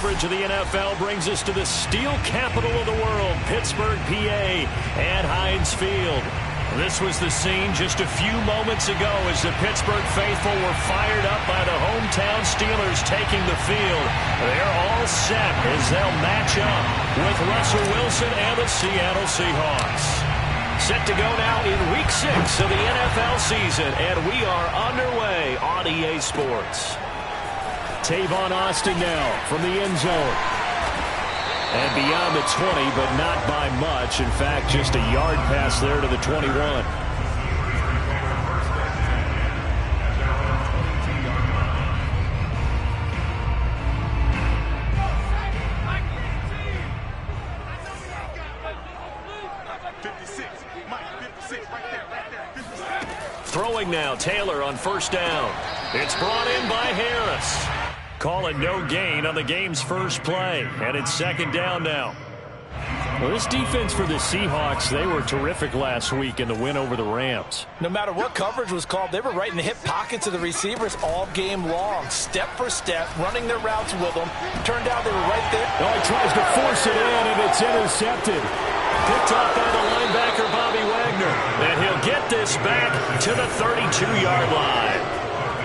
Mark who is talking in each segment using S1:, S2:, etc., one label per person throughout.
S1: coverage of the NFL brings us to the steel capital of the world, Pittsburgh, PA, and Heinz Field. This was the scene just a few moments ago as the Pittsburgh faithful were fired up by the hometown Steelers taking the field. They're all set as they'll match up with Russell Wilson and the Seattle Seahawks. Set to go now in Week 6 of the NFL season, and we are underway on EA Sports. Tavon Austin now from the end zone. And beyond the 20, but not by much. In fact, just a yard pass there to the 21. Throwing now, Taylor on first down. It's brought in by Harris. Call it no gain on the game's first play, and it's second down now. Well, this defense for the Seahawks, they were terrific last week in the win over the Rams.
S2: No matter what coverage was called, they were right in the hip pockets of the receivers all game long, step for step, running their routes with them. Turned out they were right there.
S1: Oh, he tries to force it in, and it's intercepted. Picked up by the linebacker, Bobby Wagner. And he'll get this back to the 32-yard line.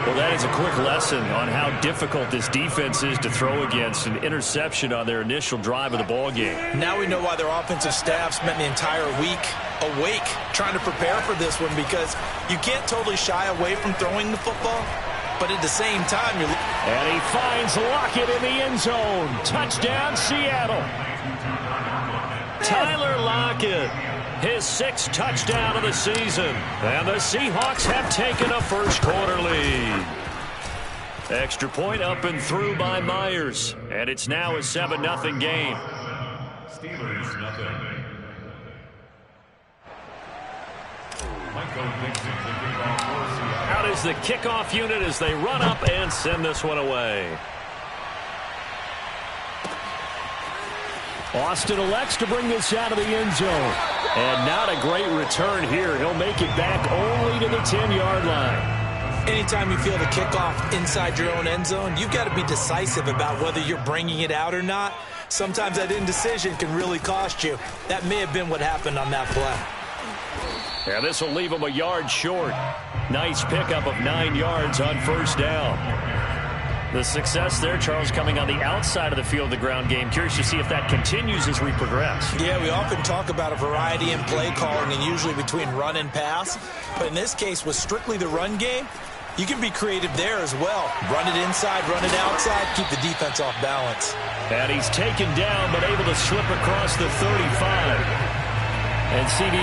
S1: Well, that is a quick lesson on how difficult this defense is to throw against. An interception on their initial drive of the ball game.
S2: Now we know why their offensive staff spent the entire week awake trying to prepare for this one, because you can't totally shy away from throwing the football, but at the same time you're...
S1: And he finds Lockett in the end zone. Touchdown, Seattle. Tyler Lockett, his 6th touchdown of the season. And the Seahawks have taken a first-quarter lead. Extra point up and through by Myers. And it's now a 7-0 game.
S3: Steelers nothing.
S1: Out is the kickoff unit as they run up and send this one away. Austin elects to bring this out of the end zone. And not a great return here. He'll make it back only to the 10-yard line.
S2: Anytime you feel the kickoff inside your own end zone, you've got to be decisive about whether you're bringing it out or not. Sometimes that indecision can really cost you. That may have been what happened on that play.
S1: Yeah, this will leave him a yard short. Nice pickup of 9 yards on first down. The success there, Charles, coming on the outside of the field, the ground game. Curious to see if that continues as we progress.
S2: Yeah, we often talk about a variety in play calling and usually between run and pass. But in this case, with strictly the run game, you can be creative there as well. Run it inside, run it outside, keep the defense off balance.
S1: And he's taken down but able to slip across the 35. And, CD,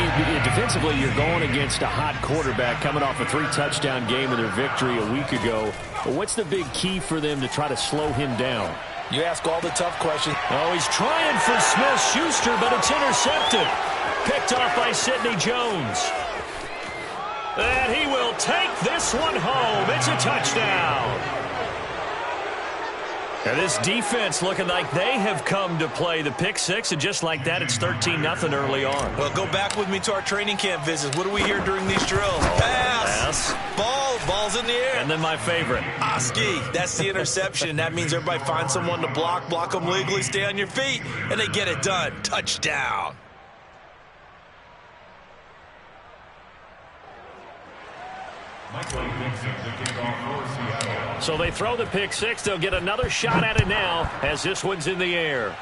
S1: defensively, you're going against a hot quarterback coming off a 3-touchdown game with their victory a week ago. But what's the big key for them to try to slow him down?
S2: You ask all the tough questions.
S1: Oh, he's trying for Smith-Schuster, but it's intercepted. Picked off by Sidney Jones. And he will take this one home. It's a touchdown. And this defense looking like they have come to play. The pick six, and just like that, it's 13-0 early on.
S2: Well, go back with me to our training camp visits. What do we hear during these drills? Pass. Ball's in the air.
S1: And then my favorite.
S2: Oski. That's the interception. That means everybody finds someone to block them legally, stay on your feet, and they get it done. Touchdown.
S1: So they throw the pick six. They'll get another shot at it now as this one's in the air.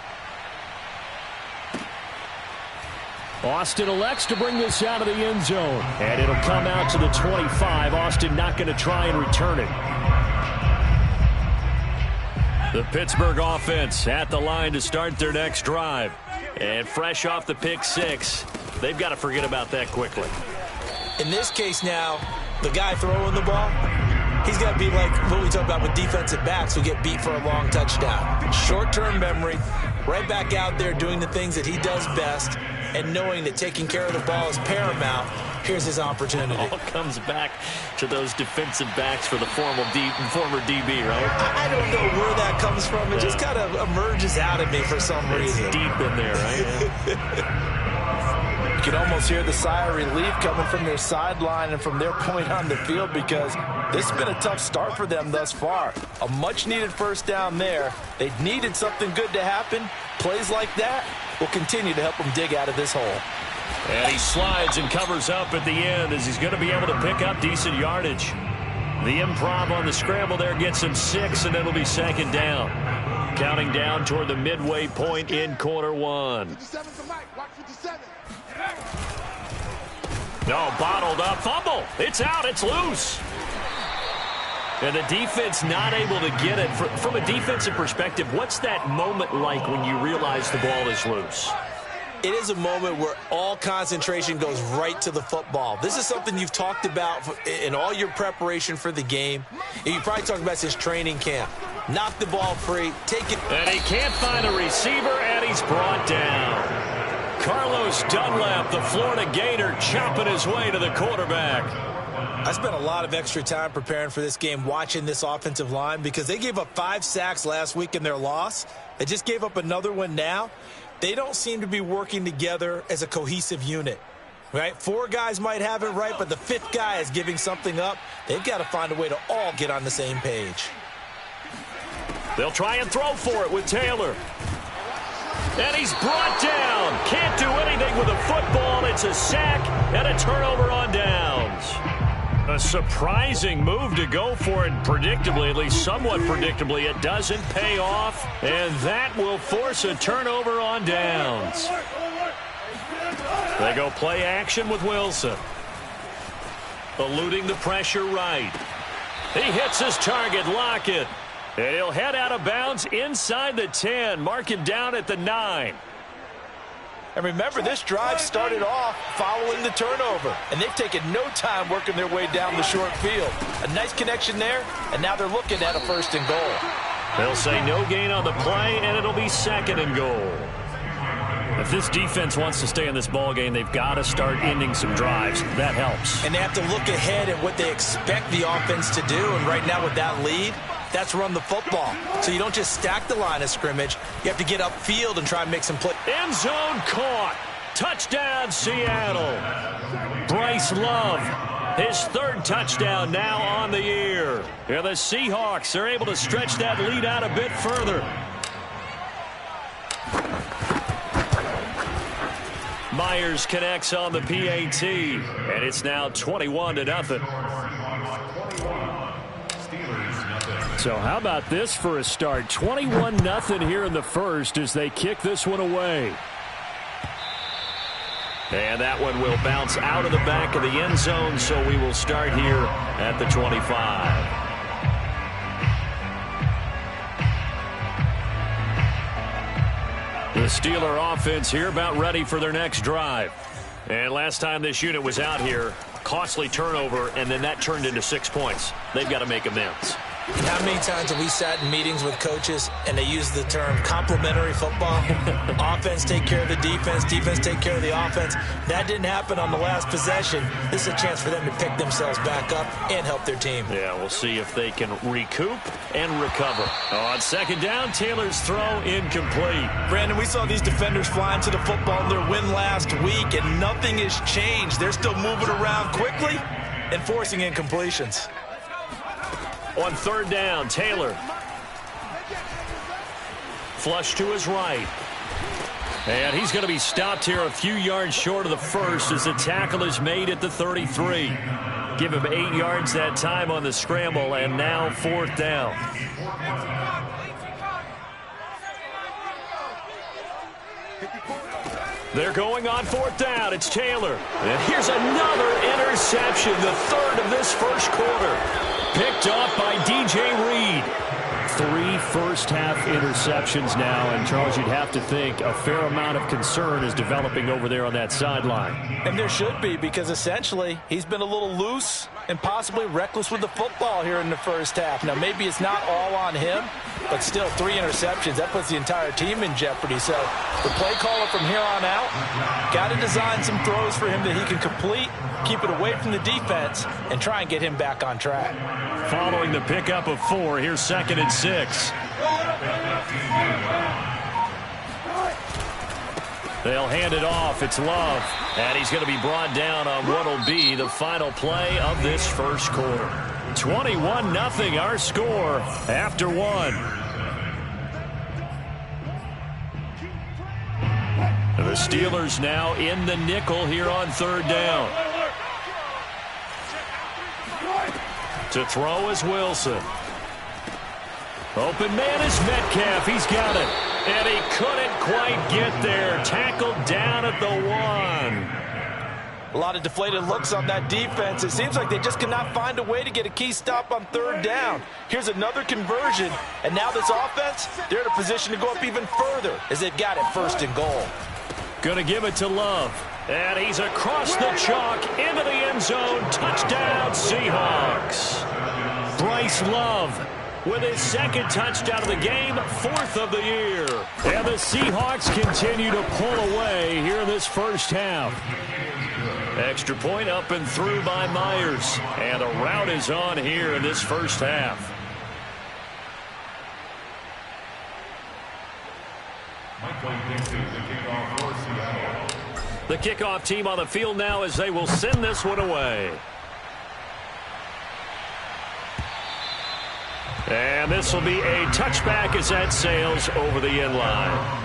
S1: Austin elects to bring this out of the end zone. And it'll come out to the 25. Austin not going to try and return it. The Pittsburgh offense at the line to start their next drive. And fresh off the pick six, they've got to forget about that quickly.
S2: In this case now, the guy throwing the ball, he's got to be like what we talk about with defensive backs who get beat for a long touchdown. Short-term memory, right back out there doing the things that he does best, and knowing that taking care of the ball is paramount. Here's his opportunity.
S1: All comes back to those defensive backs for the former DB, right?
S2: I don't know where that comes from. It just kind of emerges out of me for some reason.
S1: It's deep in there, right?
S2: can almost hear the sigh of relief coming from their sideline and from their point on the field, because this has been a tough start for them thus far. A much-needed first down there. They needed something good to happen. Plays like that will continue to help them dig out of this hole.
S1: And he slides and covers up at the end as he's going to be able to pick up decent yardage. The improv on the scramble there gets him 6, and it'll be second down. Counting down toward the midway point in quarter one. No, bottled up. Fumble. It's out. It's loose. And the defense not able to get it. From a defensive perspective, what's that moment like when you realize the ball is loose?
S2: It is a moment where all concentration goes right to the football. This is something you've talked about in all your preparation for the game. You probably talked about since training camp. Knock the ball free, take it.
S1: And he can't find a receiver, and he's brought down. Carlos Dunlap, the Florida Gator, chopping his way to the quarterback.
S2: I spent a lot of extra time preparing for this game, watching this offensive line, because they gave up 5 sacks last week in their loss. They just gave up another one now. They don't seem to be working together as a cohesive unit, right? 4 guys might have it right, but the 5th guy is giving something up. They've got to find a way to all get on the same page.
S1: They'll try and throw for it with Taylor. And he's brought down. Can't do anything with the football. It's a sack and a turnover on downs. A surprising move to go for it predictably, at least somewhat predictably. It doesn't pay off, and that will force a turnover on downs. They go play action with Wilson. Eluding the pressure right. He hits his target, Lockett. And he'll head out of bounds inside the 10. Mark him down at the 9.
S2: And remember, this drive started off following the turnover, and they've taken no time working their way down the short field. A nice connection there, and now they're looking at a 1st and goal.
S1: They'll say no gain on the play, and it'll be 2nd and goal. If this defense wants to stay in this ballgame, they've got to start ending some drives. That helps.
S2: And they have to look ahead at what they expect the offense to do, and right now with that lead, that's run the football. So you don't just stack the line of scrimmage. You have to get upfield and try and make some plays.
S1: End zone caught. Touchdown, Seattle. Bryce Love, his 3rd touchdown now on the year. And the Seahawks are able to stretch that lead out a bit further. Myers connects on the PAT, and it's now 21-0. So how about this for a start? 21-0 here in the first as they kick this one away. And that one will bounce out of the back of the end zone, so we will start here at the 25. The Steeler offense here about ready for their next drive. And last time this unit was out here, costly turnover, and then that turned into 6 points. They've got to make amends.
S2: And how many times have we sat in meetings with coaches and they use the term complementary football? Offense take care of the defense, defense take care of the offense. That didn't happen on the last possession. This is a chance for them to pick themselves back up and help their team.
S1: Yeah, we'll see if they can recoup and recover. On 2nd down, Taylor's throw incomplete.
S2: Brandon, we saw these defenders flying to the football in their win last week, and nothing has changed. They're still moving around quickly and forcing incompletions.
S1: On 3rd down, Taylor. Flush to his right. And he's going to be stopped here a few yards short of the 1st as the tackle is made at the 33. Give him 8 yards that time on the scramble, and now 4th down. They're going on 4th down. It's Taylor. And here's another interception, the 3rd of this first quarter. Picked off by DJ Reed. 3 first-half interceptions now, and Charles, you'd have to think a fair amount of concern is developing over there on that sideline.
S2: And there should be, because essentially he's been a little loose and possibly reckless with the football here in the first half. Now, maybe it's not all on him, but still 3 interceptions. That puts the entire team in jeopardy. So the play caller from here on out got to design some throws for him that he can complete, keep it away from the defense, and try and get him back on track.
S1: Following the pickup of 4, here's 2nd and 6. They'll hand it off. It's Love. And he's going to be brought down on what will be the final play of this first quarter. 21-0 our score after one. The Steelers now in the nickel here on third down. To throw is Wilson. Open man is Metcalf. He's got it. And he couldn't quite get there. Tackled down at the 1.
S2: A lot of deflated looks on that defense. It seems like they just cannot find a way to get a key stop on third down. Here's another conversion. And now this offense, they're in a position to go up even further as they've got it first and goal.
S1: Going to give it to Love. And he's across the chalk into the end zone. Touchdown, Seahawks. Bryce Love with his second touchdown of the game, 4th of the year. And the Seahawks continue to pull away here in this first half. Extra point up and through by Myers. And a rout is on here in this first half. The kickoff team on the field now as they will send this one away. And this will be a touchback as that sails over the end line.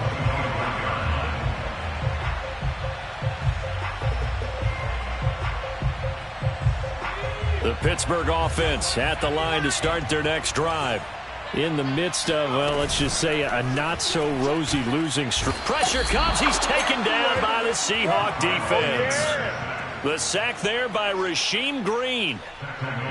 S1: The Pittsburgh offense at the line to start their next drive. In the midst of, well, let's just say a not-so-rosy losing streak. Pressure comes. He's taken down by the Seahawk defense. The sack there by Rasheem Green.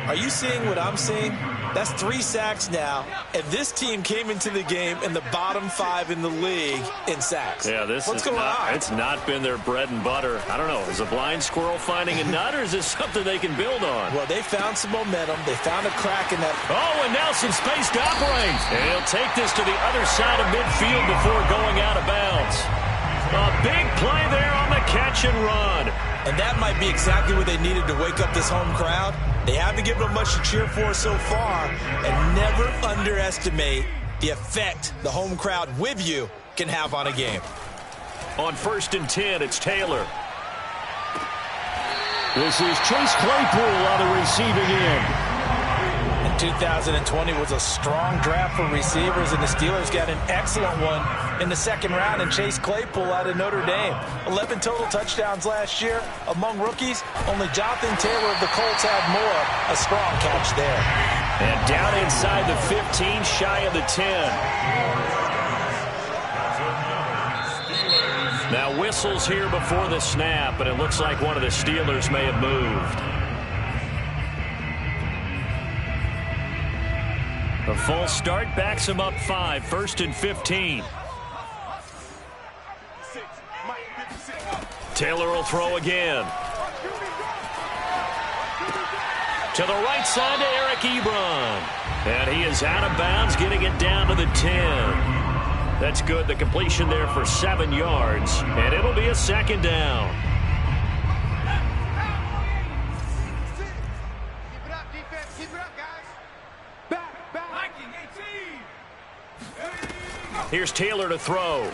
S2: Are you seeing what I'm seeing? That's 3 sacks now, and this team came into the game in the bottom 5 in the league in sacks.
S1: Yeah,
S2: What's going on?
S1: It's not been their bread and butter. I don't know. Is a blind squirrel finding a nut, or is this something they can build on?
S2: Well, they found some momentum. They found a crack in that.
S1: Oh, and now some space to operate. And he'll take this to the other side of midfield before going out of bounds. A big play there on the catch and run.
S2: And that might be exactly what they needed to wake up this home crowd. They haven't given them much to cheer for so far. And never underestimate the effect the home crowd with you can have on a game.
S1: On 1st and 10, it's Taylor. This is Chase Claypool on the receiving end.
S2: 2020 was a strong draft for receivers, and the Steelers got an excellent one in the second round in Chase Claypool out of Notre Dame. 11 total touchdowns last year. Among rookies, only Jonathan Taylor of the Colts had more. A strong catch there.
S1: And down inside the 15, shy of the 10. Now whistles here before the snap, but it looks like one of the Steelers may have moved. A full start backs him up 5, 1st and 15. Taylor will throw again. To the right side to Eric Ebron. And he is out of bounds, getting it down to the 10. That's good. The completion there for 7 yards. And it'll be a second down. Here's Taylor to throw.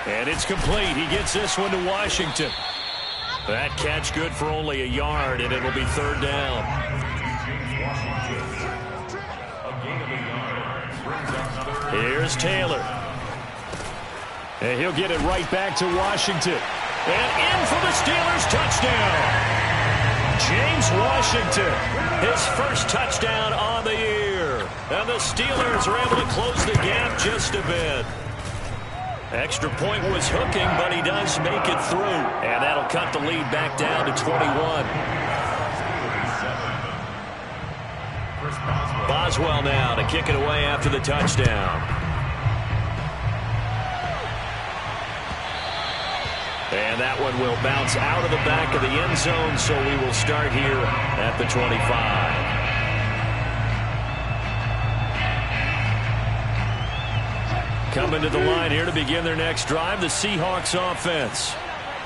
S1: And it's complete. He gets this one to Washington. That catch good for only a yard, and it'll be 3rd down. Here's Taylor. And he'll get it right back to Washington. And in for the Steelers touchdown. James Washington, his first touchdown on the year. And the Steelers are able to close the gap just a bit. Extra point was hooking, but he does make it through. And that'll cut the lead back down to 21. Boswell now to kick it away after the touchdown. And that one will bounce out of the back of the end zone, so we will start here at the 25. Coming to the line here to begin their next drive, the Seahawks offense.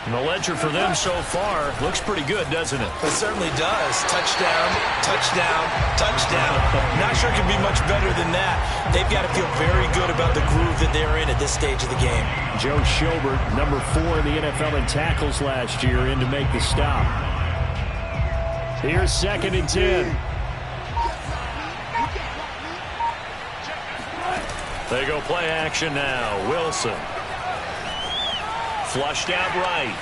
S1: And the ledger for them so far looks pretty good, doesn't it?
S2: It certainly does. Touchdown, touchdown, touchdown. Not sure it can be much better than that. They've got to feel very good about the groove that they're in at this stage of the game.
S1: Joe Schobert, number 4 in the NFL in tackles last year, in to make the stop. Here's 2nd and 10. They go play action now. Wilson. Flushed out right.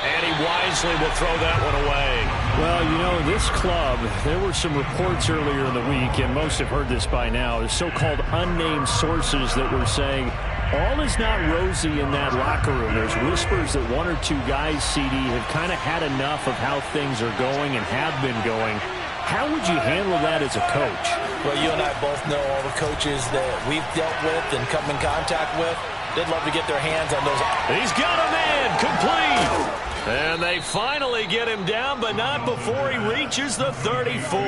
S1: And he wisely will throw that one away. Well, you know, this club, there were some reports earlier in the week, and most have heard this by now, the so-called unnamed sources that were saying all is not rosy in that locker room. There's whispers that 1 or 2 guys, CD, have kind of had enough of how things are going and have been going. How would you handle that as a coach?
S2: Well, you and I both know all the coaches that we've dealt with and come in contact with. They'd love to get their hands on those.
S1: He's got a man, complete. And they finally get him down, but not before he reaches the 34.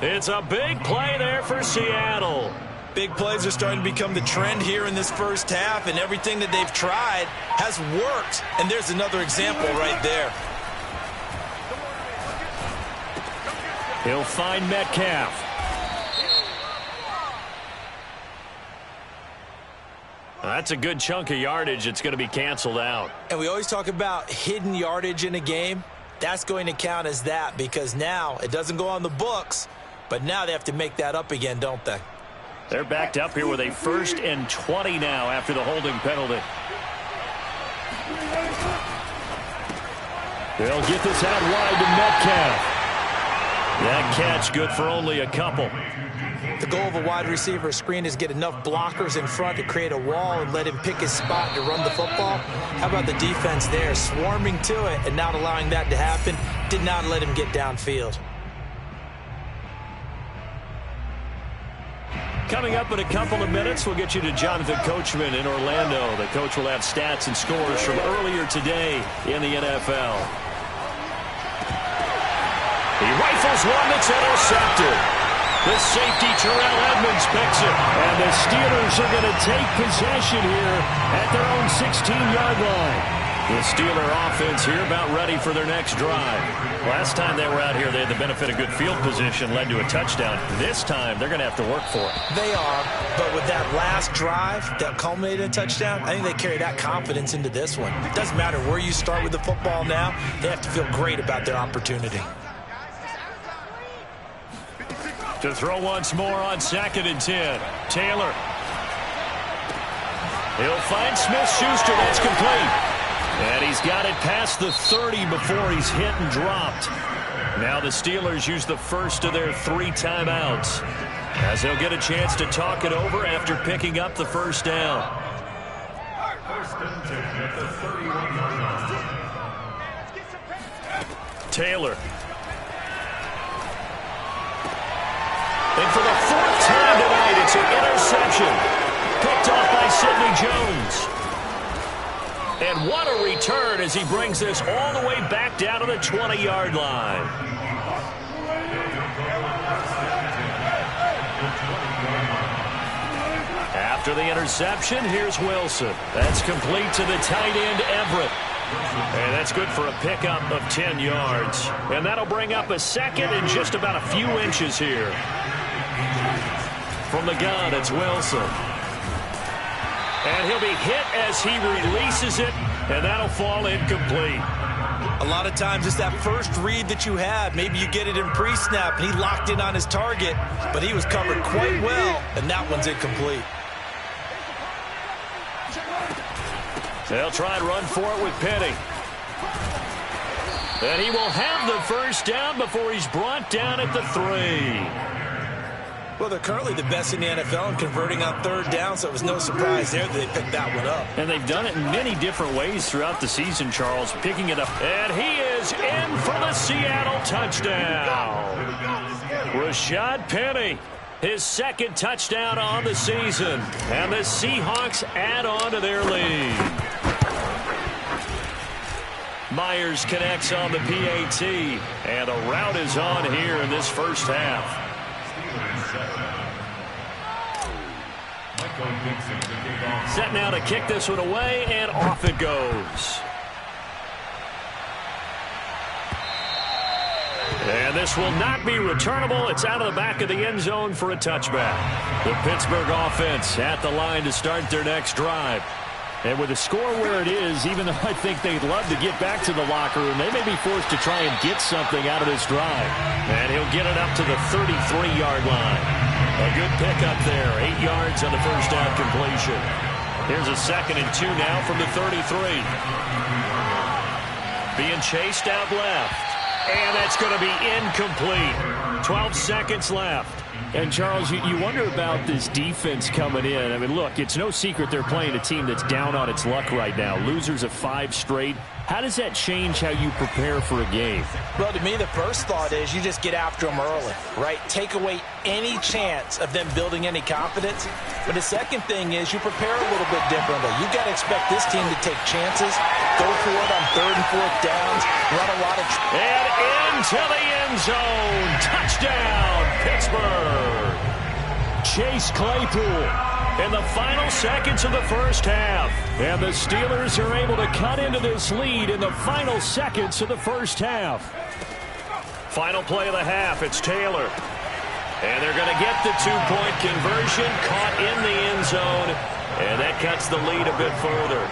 S1: It's a big play there for Seattle.
S2: Big plays are starting to become the trend here in this first half, and everything that they've tried has worked. And there's another example right there.
S1: He'll find Metcalf. That's a good chunk of yardage. It's going to be canceled out.
S2: And we always talk about hidden yardage in a game. That's going to count as that because now it doesn't go on the books, but now they have to make that up again, don't they?
S1: They're backed up here with a 1st and 20 now after the holding penalty. They'll get this out wide to Metcalf. That catch good for only a couple.
S2: The goal of a wide receiver screen is get enough blockers in front to create a wall and let him pick his spot to run the football. How about the defense there, swarming to it and not allowing that to happen? Did not let him get downfield.
S1: Coming up in a couple of minutes, we'll get you to Jonathan Coachman in Orlando. The coach will have stats and scores from earlier today in the NFL. He rifles one that's intercepted. The safety, Terrell Edmonds, picks it. And the Steelers are going to take possession here at their own 16-yard line. The Steeler offense here about ready for their next drive. Last time they were out here, they had the benefit of good field position, led to a touchdown. This time, they're going to have to work for it.
S2: They are, but with that last drive that culminated in a touchdown, I think they carry that confidence into this one. It doesn't matter where you start with the football now. They have to feel great about their opportunity.
S1: To throw once more on 2nd and 10. Taylor. He'll find Smith-Schuster. That's complete. And he's got it past the 30 before he's hit and dropped. Now the Steelers use the first of their 3 timeouts, as they'll get a chance to talk it over after picking up the first down. Taylor. And for the 4th time tonight, it's an interception. Picked off by Sidney Jones. And what a return as he brings this all the way back down to the 20-yard line. After the interception, here's Wilson. That's complete to the tight end, Everett. And that's good for a pickup of 10 yards. And that'll bring up a 2nd and just about a few inches here. From the gun, it's Wilson. And he'll be hit as he releases it, and that'll fall incomplete.
S2: A lot of times it's that first read that you have. Maybe you get it in pre-snap, and he locked in on his target, but he was covered quite well, and that one's incomplete.
S1: They'll try and run for it with Penny. And he will have the first down before he's brought down at the 3.
S2: Well, they're currently the best in the NFL in converting on 3rd down, so it was no surprise there that they picked that one up.
S1: And they've done it in many different ways throughout the season, Charles, picking it up. And he is in for the Seattle touchdown. Rashad Penny, his 2nd touchdown on the season. And the Seahawks add on to their lead. Myers connects on the PAT, and a rout is on here in this first half. Set now to kick this one away, and off it goes. And this will not be returnable. It's out of the back of the end zone for a touchback. The Pittsburgh offense at the line to start their next drive. And with the score where it is, even though I think they'd love to get back to the locker room, they may be forced to try and get something out of this drive. And he'll get it up to the 33-yard line. A good pickup there, 8 yards on the first down completion. Here's a 2nd and 2 now from the 33. Being chased out left. And that's going to be incomplete. 12 seconds left. And, Charles, you wonder about this defense coming in. I mean, look, it's no secret they're playing a team that's down on its luck right now. Losers of 5 straight. How does that change how you prepare for a game?
S2: Well, to me, the first thought is you just get after them early, right? Take away any chance of them building any confidence. But the second thing is you prepare a little bit differently. You've got to expect this team to take chances, go for it on 3rd and 4th downs, run a lot of...
S1: And into the end zone. Touchdown, Pittsburgh. Chase Claypool in the final seconds of the first half. And the Steelers are able to cut into this lead in the final seconds of the first half. Final play of the half, it's Taylor. And they're going to get the 2-point conversion, caught in the end zone. And that cuts the lead a bit further.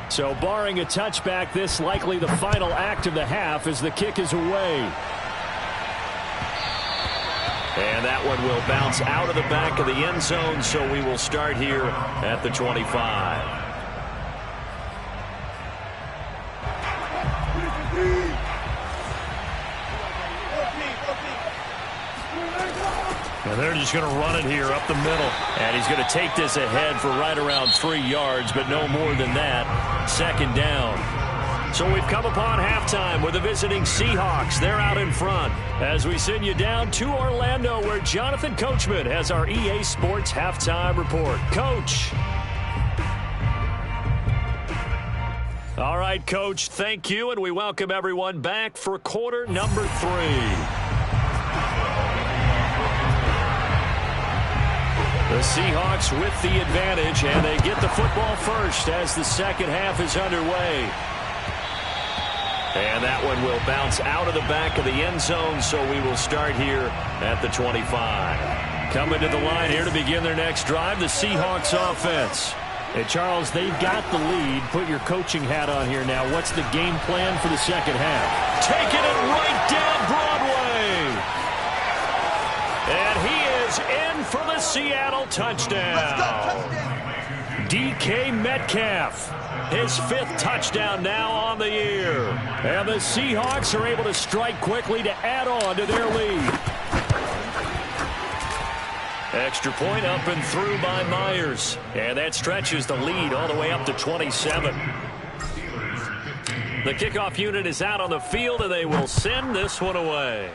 S1: So barring a touchback, this likely the final act of the half as the kick is away. And that one will bounce out of the back of the end zone, so we will start here at the 25. And they're just going to run it here up the middle. And he's going to take this ahead for right around 3 yards, but no more than that. 2nd down. So we've come upon halftime with the visiting Seahawks. They're out in front as we send you down to Orlando, where Jonathan Coachman has our EA Sports halftime report. Coach. All right, Coach, thank you, and we welcome everyone back for quarter number 3. The Seahawks with the advantage, and they get the football first as the second half is underway. And that one will bounce out of the back of the end zone, so we will start here at the 25. Coming to the line here to begin their next drive, the Seahawks offense. And, Charles, they've got the lead. Put your coaching hat on here now. What's the game plan for the second half? Taking it right down Broadway. And he is in for the Seattle touchdown. DK Metcalf. His 5th touchdown now on the year. And the Seahawks are able to strike quickly to add on to their lead. Extra point up and through by Myers. And that stretches the lead all the way up to 27. The kickoff unit is out on the field, and they will send this one away.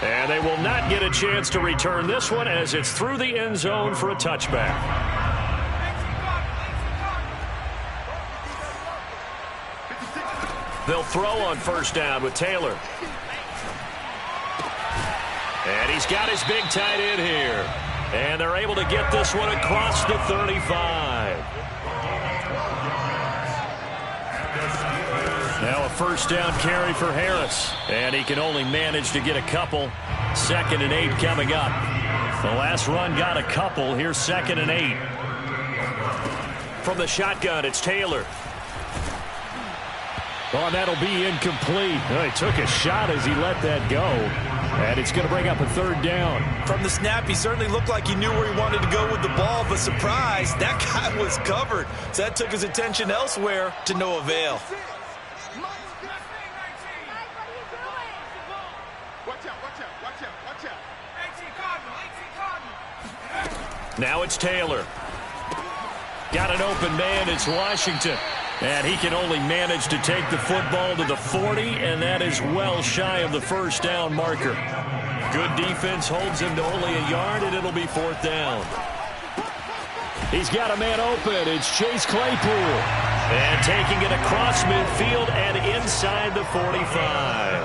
S1: And they will not get a chance to return this one as it's through the end zone for a touchback. They'll throw on first down with Taylor. And he's got his big tight end here. And they're able to get this one across the 35. Now a first down carry for Harris. And he can only manage to get a couple. 2nd and 8 coming up. The last run got a couple. Here's 2nd and 8. From the shotgun, it's Taylor. Oh, and that'll be incomplete. Oh, he took a shot as he let that go. And it's going to bring up a 3rd down.
S2: From the snap, he certainly looked like he knew where he wanted to go with the ball, but surprise, that guy was covered. So that took his attention elsewhere to no avail.
S1: Now it's Taylor. Got an open man. It's Washington. And he can only manage to take the football to the 40, and that is well shy of the first down marker. Good defense holds him to only a yard, and it'll be 4th down. He's got a man open. It's Chase Claypool. And taking it across midfield and inside the 45.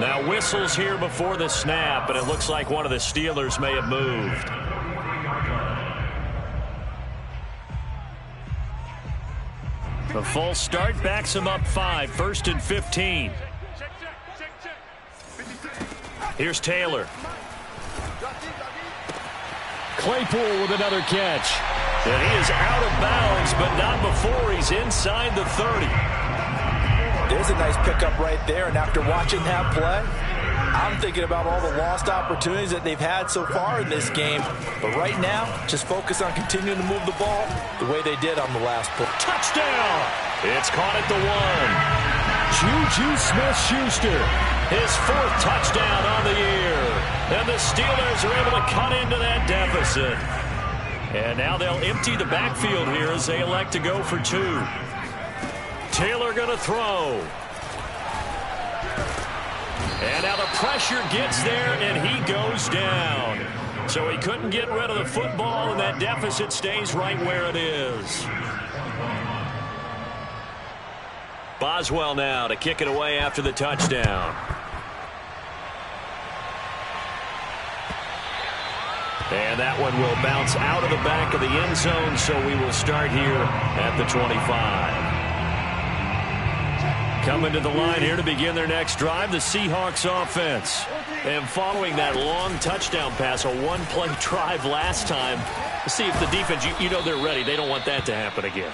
S1: Now whistles here before the snap, and it looks like one of the Steelers may have moved. The false start backs him up 5, 1st and 15. Here's Taylor. Claypool with another catch. And he is out of bounds, but not before he's inside the 30.
S2: There's a nice pickup right there, and after watching that play, I'm thinking about all the lost opportunities that they've had so far in this game. But right now, just focus on continuing to move the ball the way they did on the last play.
S1: Touchdown! It's caught at the 1. Juju Smith-Schuster, his 4th touchdown on the year. And the Steelers are able to cut into that deficit. And now they'll empty the backfield here as they elect to go for 2. Taylor going to throw. And now the pressure gets there, and he goes down. So he couldn't get rid of the football, and that deficit stays right where it is. Boswell now to kick it away after the touchdown. And that one will bounce out of the back of the end zone, so we will start here at the 25. Coming to the line here to begin their next drive, the Seahawks offense. And following that long touchdown pass, a one-play drive last time, see if the defense, you know they're ready. They don't want that to happen again.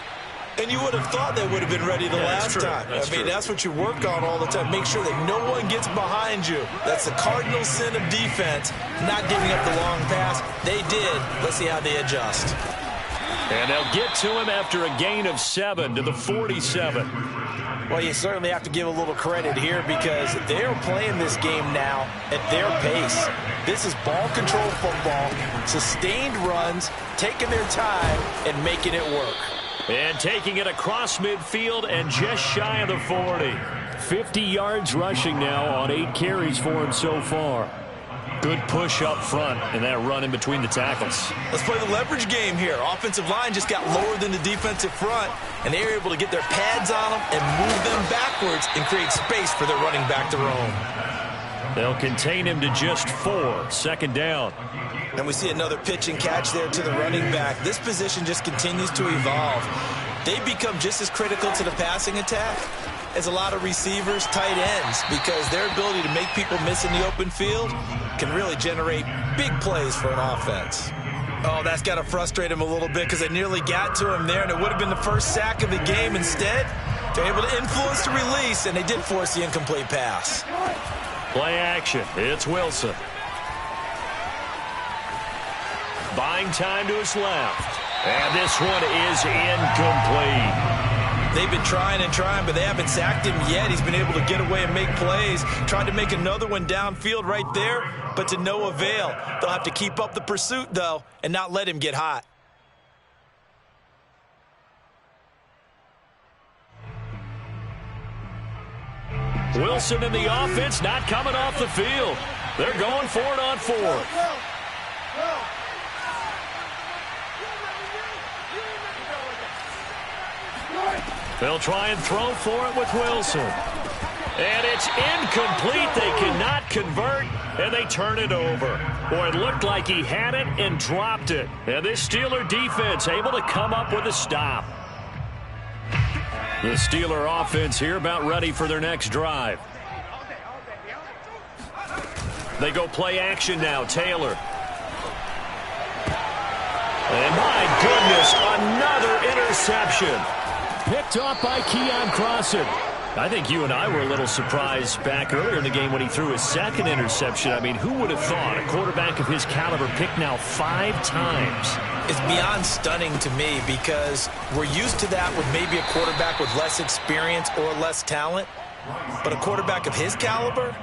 S2: And you would have thought they would have been ready the last time. I mean, that's what you work on all the time. Make sure that no one gets behind you. That's the cardinal sin of defense, not giving up the long pass. They did. Let's see how they adjust.
S1: And they'll get to him after a gain of 7 to the 47.
S2: Well, you certainly have to give a little credit here because they're playing this game now at their pace. This is ball control football, sustained runs, taking their time, and making it work.
S1: And taking it across midfield and just shy of the 40. 50 yards rushing now on 8 carries for him so far. Good push up front and that run in between the tackles.
S2: Let's play the leverage game here. Offensive line just got lower than the defensive front, and they were able to get their pads on them and move them backwards and create space for their running back to roam.
S1: They'll contain him to just 4. 2nd down.
S2: And we see another pitch and catch there to the running back. This position just continues to evolve. They become just as critical to the passing attack as a lot of receivers, tight ends, because their ability to make people miss in the open field can really generate big plays for an offense. Oh, that's got to frustrate him a little bit because they nearly got to him there, and it would have been the first sack of the game. Instead, they're able to influence the release, and they did force the incomplete pass.
S1: Play action. It's Wilson. Buying time to his left. And this one is incomplete.
S2: They've been trying and trying, but they haven't sacked him yet. He's been able to get away and make plays. Tried to make another one downfield right there, but to no avail. They'll have to keep up the pursuit, though, and not let him get hot.
S1: Wilson and the offense not coming off the field. They're going for it on 4th. They'll try and throw for it with Wilson. And it's incomplete. They cannot convert, and they turn it over. Boy, it looked like he had it and dropped it. And this Steeler defense able to come up with a stop. The Steeler offense here about ready for their next drive. They go play action now. Taylor. And my goodness, another interception. Picked off by Keon Crossan. I think you and I were a little surprised back earlier in the game when he threw his 2nd interception. I mean, who would have thought a quarterback of his caliber picked now 5 times?
S2: It's beyond stunning to me because we're used to that with maybe a quarterback with less experience or less talent. But a quarterback of his caliber,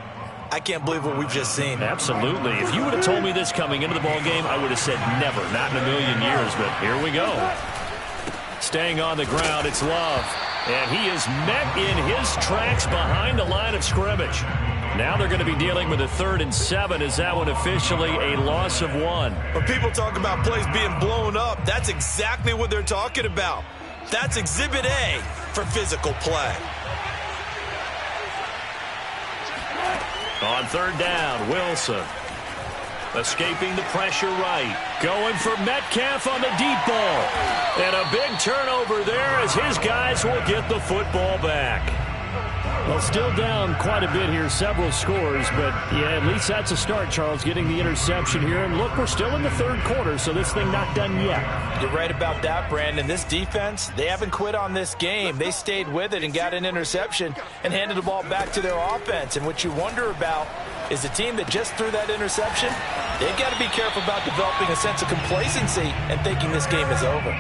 S2: I can't believe what we've just seen.
S1: Absolutely. If you would have told me this coming into the ball game, I would have said never, not in a million years. But here we go. Staying on the ground, it's Love. And he is met in his tracks behind the line of scrimmage. Now they're going to be dealing with a 3rd and 7. Is that one officially a loss of 1?
S2: When people talk about plays being blown up, that's exactly what they're talking about. That's Exhibit A for physical play.
S1: On third down, Wilson. Escaping the pressure right. Going for Metcalf on the deep ball. And a big turnover there as his guys will get the football back.
S4: Well, still down quite a bit here, several scores, but yeah, at least that's a start, Charles, getting the interception here. And look, we're still in the third quarter, so this thing not done yet.
S2: You're right about that, Brandon. This defense, they haven't quit on this game. They stayed with it and got an interception and handed the ball back to their offense. And what you wonder about is the team that just threw that interception, they've got to be careful about developing a sense of complacency and thinking this game is over.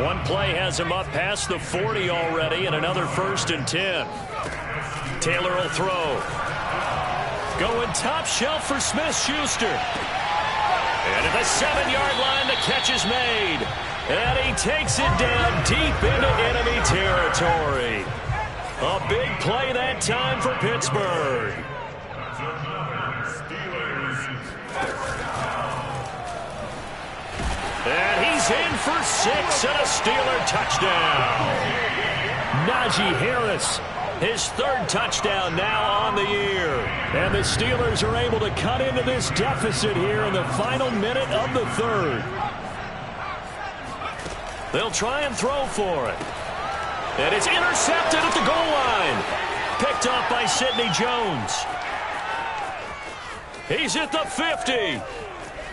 S1: One play has him up past the 40 already, and another 1st and 10. Taylor will throw. Going top shelf for Smith-Schuster. And at the 7-yard line, the catch is made. And he takes it down deep into enemy territory. A big play that time for Pittsburgh. And he's in for 6 and a Steeler touchdown.
S4: Najee Harris,
S1: his 3rd touchdown now on the year.
S4: And the Steelers are able to cut into this deficit here in the final minute of the 3rd.
S1: They'll try and throw for it. And it's intercepted at the goal line. Picked off by Sidney Jones. He's at the 50.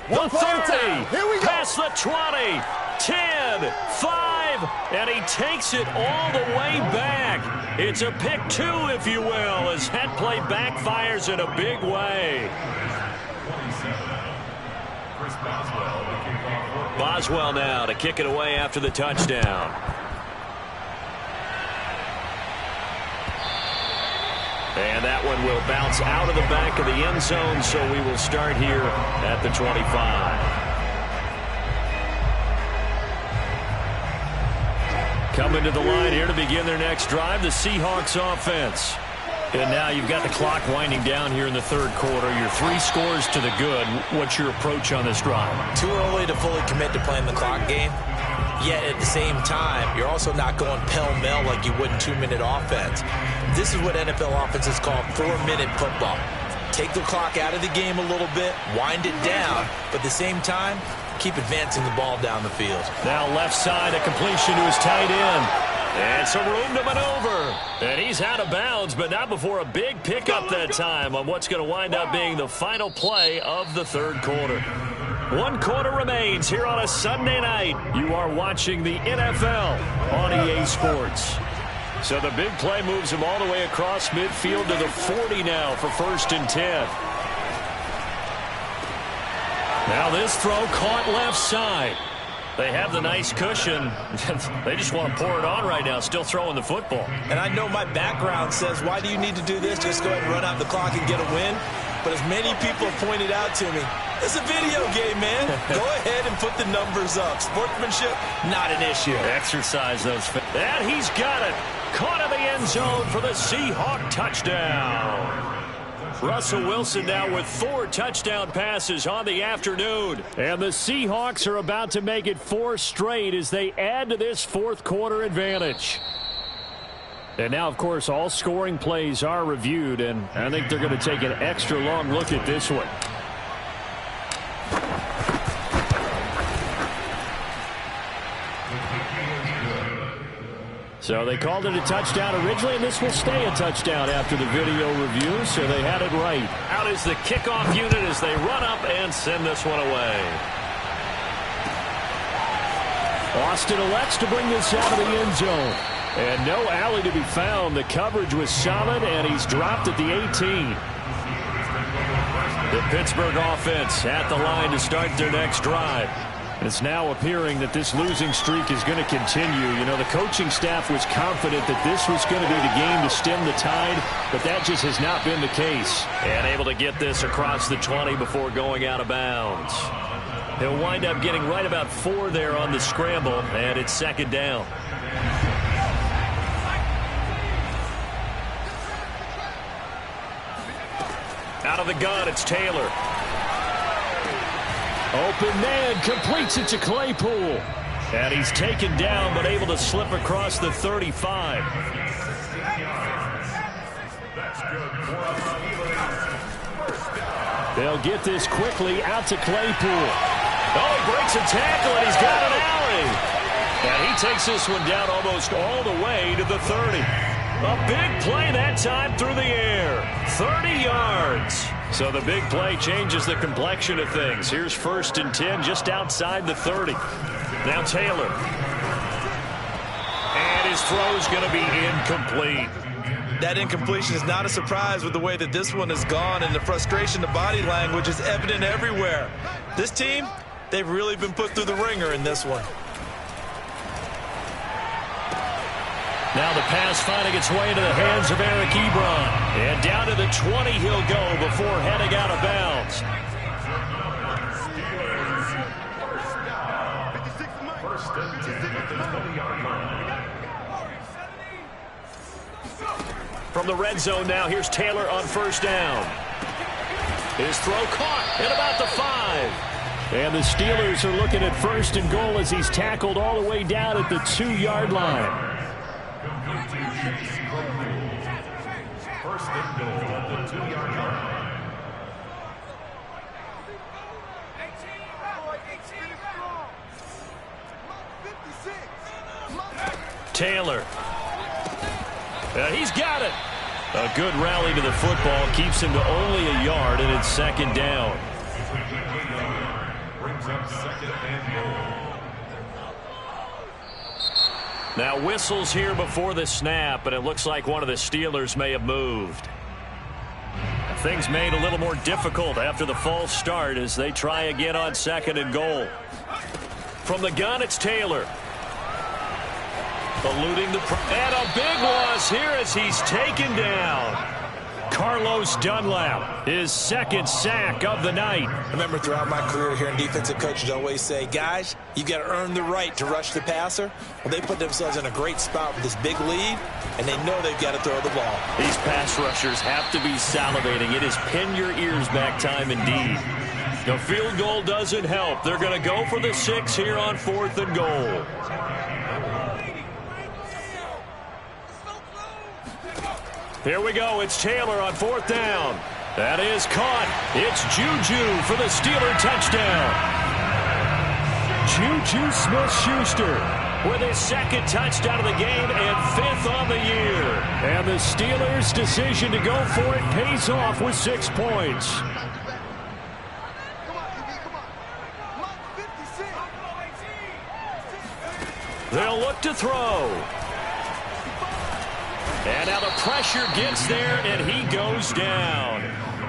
S1: The 30.
S5: Here we go.
S1: Past the 20. 10. 5. And he takes it all the way back. It's a pick 2, if you will, as that play backfires in a big way. Boswell now to kick it away after the touchdown. And that one will bounce out of the back of the end zone, so we will start here at the 25. Coming to the line here to begin their next drive, the Seahawks offense.
S4: And now you've got the clock winding down here in the 3rd quarter. You're 3 scores to the good. What's your approach on this drive?
S2: Too early to fully commit to playing the clock game. Yet at the same time, you're also not going pell-mell like you would in 2-minute offense. This is what NFL offenses call 4-minute football. Take the clock out of the game a little bit, wind it down, but at the same time, keep advancing the ball down the field.
S1: Now left side, a completion to his tight end. And some room to maneuver. And he's out of bounds, but not before a big pickup that time on what's going to wind up being the final play of the 3rd quarter. 1 quarter remains here on a Sunday night. You are watching the NFL on EA Sports. So the big play moves him all the way across midfield to the 40 now for 1st and 10. Now this throw caught left side. They have the nice cushion. They just want to pour it on right now, still throwing the football.
S2: And I know my background says, why do you need to do this? Just go ahead and run out the clock and get a win. But as many people have pointed out to me, it's a video game, man. Go ahead and put the numbers up. Sportsmanship, not an issue.
S1: Exercise those. And he's got it. Caught in the end zone for the Seahawk touchdown. Russell Wilson now with 4 touchdown passes on the afternoon.
S4: And the Seahawks are about to make it 4 straight as they add to this 4th quarter advantage. And now, of course, all scoring plays are reviewed, and I think they're going to take an extra long look at this one. So they called it a touchdown originally, and this will stay a touchdown after the video review, so they had it right.
S1: Out is the kickoff unit as they run up and send this one away.
S4: Austin elects to bring this out of the end zone. And no alley to be found. The coverage was solid, and he's dropped at the 18.
S1: The Pittsburgh offense at the line to start their next drive.
S4: It's now appearing that this losing streak is going to continue. You know, the coaching staff was confident that this was going to be the game to stem the tide, but that just has not been the case.
S1: And able to get this across the 20 before going out of bounds. He'll wind up getting right about 4 there on the scramble, and it's 2nd down. Out of the gun, it's Taylor.
S4: Open man, completes it to Claypool.
S1: And he's taken down, but able to slip across the 35.
S4: They'll get this quickly out to Claypool. Oh, he breaks a tackle, and he's got an alley. And he takes this one down almost all the way to the 30. A big play that time through the air. 30 yards. So the big play changes the complexion of things. Here's 1st and 10 just outside the 30. Now Taylor. And his throw's going to be incomplete.
S2: That incompletion is not a surprise with the way that this one has gone, and the frustration, the body language is evident everywhere. This team, they've really been put through the ringer in this one.
S4: Now the pass finding its way into the hands of Eric Ebron. And down to the 20 he'll go before heading out of bounds. From the red zone now, here's Taylor on 1st down. His throw caught at about the 5. And the Steelers are looking at 1st and goal as he's tackled all the way down at the 2-yard line.
S3: 1st and goal at the 2-yard line.
S4: Taylor. He's got it. A good rally to the football keeps him to only a yard, and it's 2nd down.
S3: Brings up 2nd and goal.
S4: Now whistles here before the snap, and it looks like one of the Steelers may have moved. Things made a little more difficult after the false start as they try again on 2nd and goal. From the gun, it's Taylor. Eluding the... And a big loss here as he's taken down. Carlos Dunlap, his 2nd sack of the night.
S2: I remember throughout my career hearing defensive coaches always say, guys, you got to earn the right to rush the passer. Well, they put themselves in a great spot with this big lead, and they know they've got to throw the ball.
S4: These pass rushers have to be salivating. It is pin your ears back time indeed. The field goal doesn't help. They're going to go for the 6 here on 4th and goal. Here we go. It's Taylor on 4th down. That is caught. It's Juju for the Steeler touchdown. Juju Smith-Schuster with his 2nd touchdown of the game and 5th on the year. And the Steelers' decision to go for it pays off with 6 points. They'll look to throw. And now the pressure gets there, and he goes down.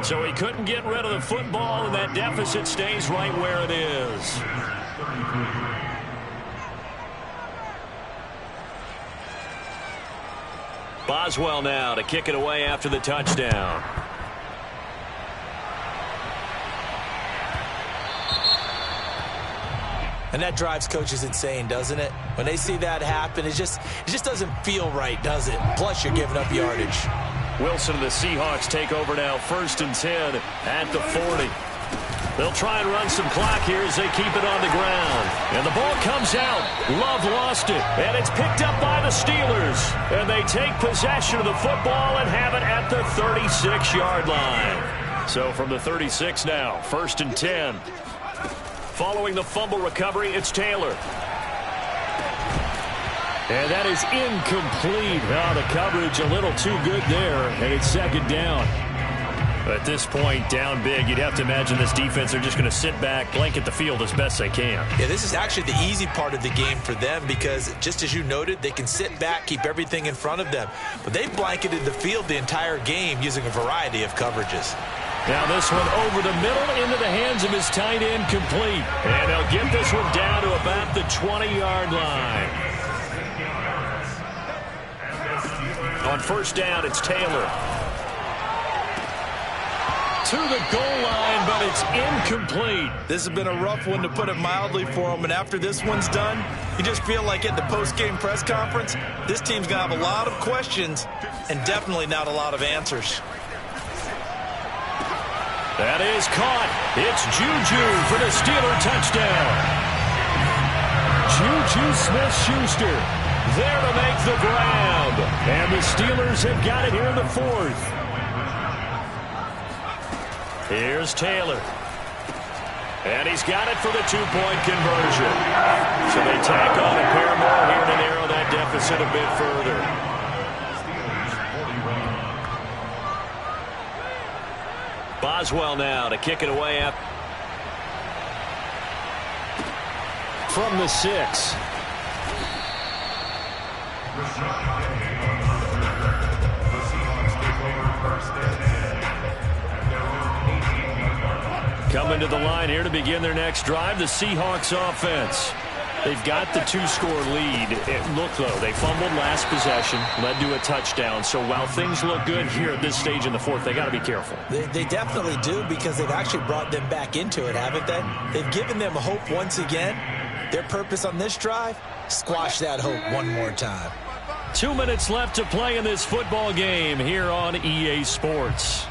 S4: So he couldn't get rid of the football, and that deficit stays right where it is. Boswell now to kick it away after the touchdown.
S2: And that drives coaches insane, doesn't it? When they see that happen, it just doesn't feel right, does it? Plus, you're giving up yardage.
S4: Wilson and the Seahawks take over now, 1st and 10 at the 40. They'll try and run some clock here as they keep it on the ground. And the ball comes out. Love lost it. And it's picked up by the Steelers. And they take possession of the football and have it at the 36-yard line. So from the 36 now, 1st and 10. Following the fumble recovery, it's Taylor. And that is incomplete. Oh, the coverage a little too good there, and it's 2nd down. At this point, down big, you'd have to imagine this defense are just going to sit back, blanket the field as best they can.
S2: Yeah, this is actually the easy part of the game for them because, just as you noted, they can sit back, keep everything in front of them. But they've blanketed the field the entire game using a variety of coverages.
S4: Now this one over the middle into the hands of his tight end, complete. And they'll get this one down to about the 20-yard line. On 1st down, it's Taylor. To the goal line, but it's incomplete.
S2: This has been a rough one, to put it mildly, for him. And after this one's done, you just feel like at the post-game press conference, this team's going to have a lot of questions and definitely not a lot of answers.
S4: That is caught. It's Juju for the Steeler touchdown. Juju Smith-Schuster there to make the grab. And the Steelers have got it here in the 4th.
S1: Here's Taylor. And he's got it for the two-point conversion. So they tack on a pair more here to narrow that deficit a bit further. Boswell now to kick it away up.
S4: From the 6.
S1: Coming to the line here to begin their next drive, the Seahawks offense.
S4: They've got the 2-score lead. Look, though, they fumbled last possession, led to a touchdown. So while things look good here at this stage in the fourth, they got to be careful.
S2: They definitely do, because they've actually brought them back into it, haven't they? They've given them hope once again. Their purpose on this drive, squash that hope one more time.
S1: 2 minutes left to play in this football game here on EA Sports.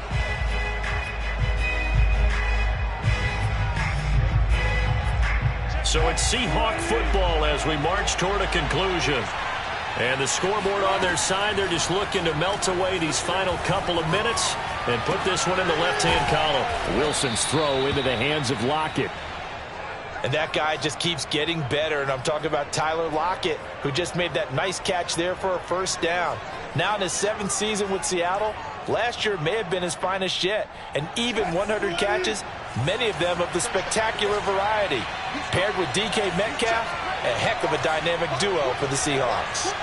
S1: So it's Seahawk football as we march toward a conclusion. And the scoreboard on their side, they're just looking to melt away these final couple of minutes and put this one in the left-hand column.
S4: Wilson's throw into the hands of Lockett.
S2: And that guy just keeps getting better. And I'm talking about Tyler Lockett, who just made that nice catch there for a first down. Now in his 7th season with Seattle, last year may have been his finest yet. And even 100 catches, many of them of the spectacular variety. Paired with DK Metcalf, a heck of a dynamic duo for the Seahawks.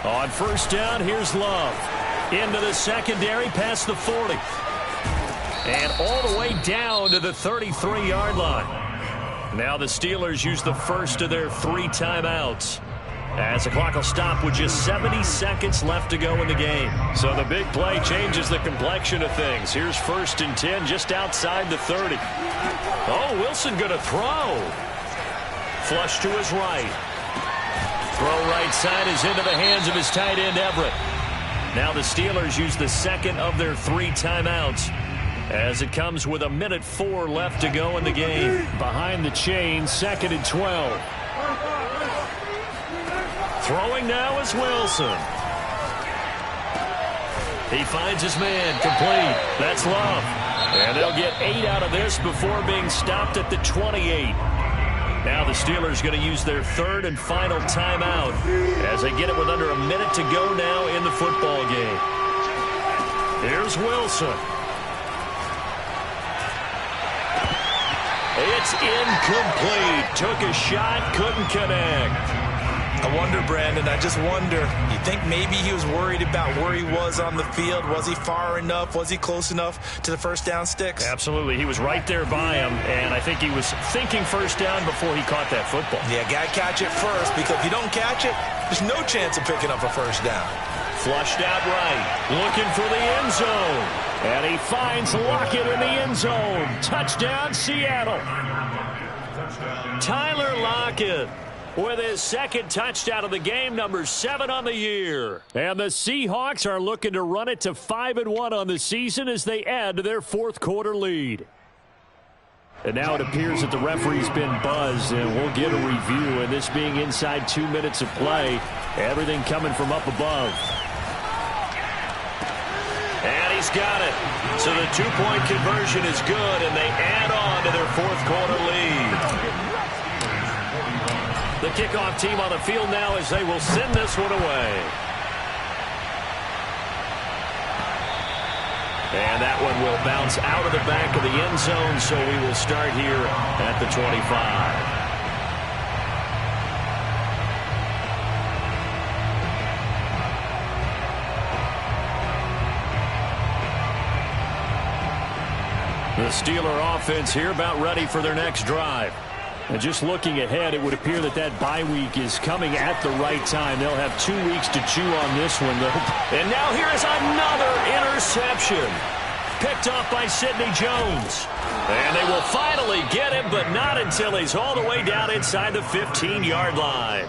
S1: On first down, here's Love. Into the secondary, past the 40. And all the way down to the 33-yard line. Now the Steelers use the first of their 3 timeouts, as the clock will stop with just 70 seconds left to go in the game. So the big play changes the complexion of things. Here's 1st and 10 just outside the 30. Oh, Wilson going to throw. Flush to his right. Throw right side is into the hands of his tight end, Everett. Now the Steelers use the second of their 3 timeouts, as it comes with 1:04 left to go in the game.
S4: Behind the chain, 2nd and 12.
S1: Throwing now is Wilson. He finds his man, complete. That's Love. And they'll get 8 out of this before being stopped at the 28. Now the Steelers going to use their 3rd and final timeout as they get it with under a minute to go now in the football game. Here's Wilson. It's incomplete. Took a shot, couldn't connect.
S2: I wonder, Brandon, I just wonder, you think maybe he was worried about where he was on the field? Was he far enough? Was he close enough to the first down sticks?
S1: Absolutely. He was right there by him, and I think he was thinking first down before he caught that football.
S2: Yeah, got to catch it first, because if you don't catch it, there's no chance of picking up a first down.
S1: Flushed out right, looking for the end zone.
S4: And he finds Lockett in the end zone. Touchdown, Seattle.
S1: Tyler Lockett with his 2nd touchdown of the game, number 7 on the year.
S4: And the Seahawks are looking to run it to 5-1 on the season as they add to their 4th quarter lead. And now it appears that the referee's been buzzed, and we'll get a review. And this being inside 2 minutes of play, everything coming from up above.
S1: And he's got it. So the 2-point conversion is good, and they add on to their 4th quarter lead. The kickoff team on the field now as they will send this one away. And that one will bounce out of the back of the end zone, so we will start here at the 25. The Steeler offense here about ready for their next drive. And just looking ahead, it would appear that that bye week is coming at the right time. They'll have 2 weeks to chew on this one, though. And now here is another interception. Picked off by Sidney Jones. And they will finally get him, but not until he's all the way down inside the 15-yard line.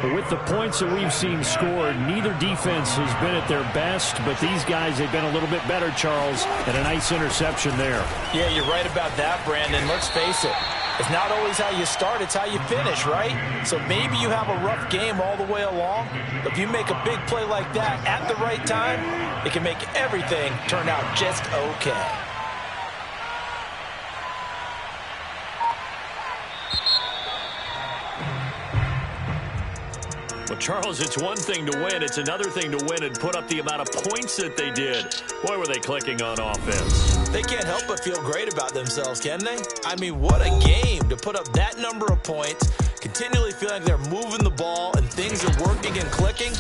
S4: But with the points that we've seen scored, neither defense has been at their best, but these guys, they've been a little bit better, Charles, and a nice interception there.
S2: Yeah, you're right about that, Brandon. Let's face it. It's not always how you start, it's how you finish, right? So maybe you have a rough game all the way along, but if you make a big play like that at the right time, it can make everything turn out just okay.
S4: Well, Charles, it's one thing to win. It's another thing to win and put up the amount of points that they did. Boy, were they clicking on offense.
S2: They can't help but feel great about themselves, can they? I mean, what a game to put up that number of points, continually feeling like they're moving the ball and things are working and clicking.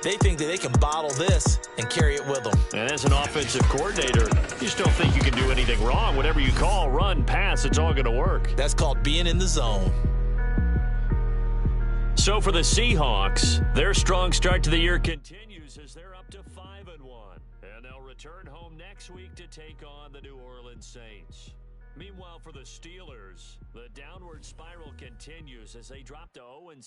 S2: They think that they can bottle this and carry it with them.
S4: And as an offensive coordinator, you just don't think you can do anything wrong. Whatever you call, run, pass, it's all going to work.
S2: That's called being in the zone.
S4: So for the Seahawks, their strong start to the year continues as they're up to 5-1. And they'll return home next week to take on the New Orleans Saints. Meanwhile, for the Steelers, the downward spiral continues as they drop to 0-6.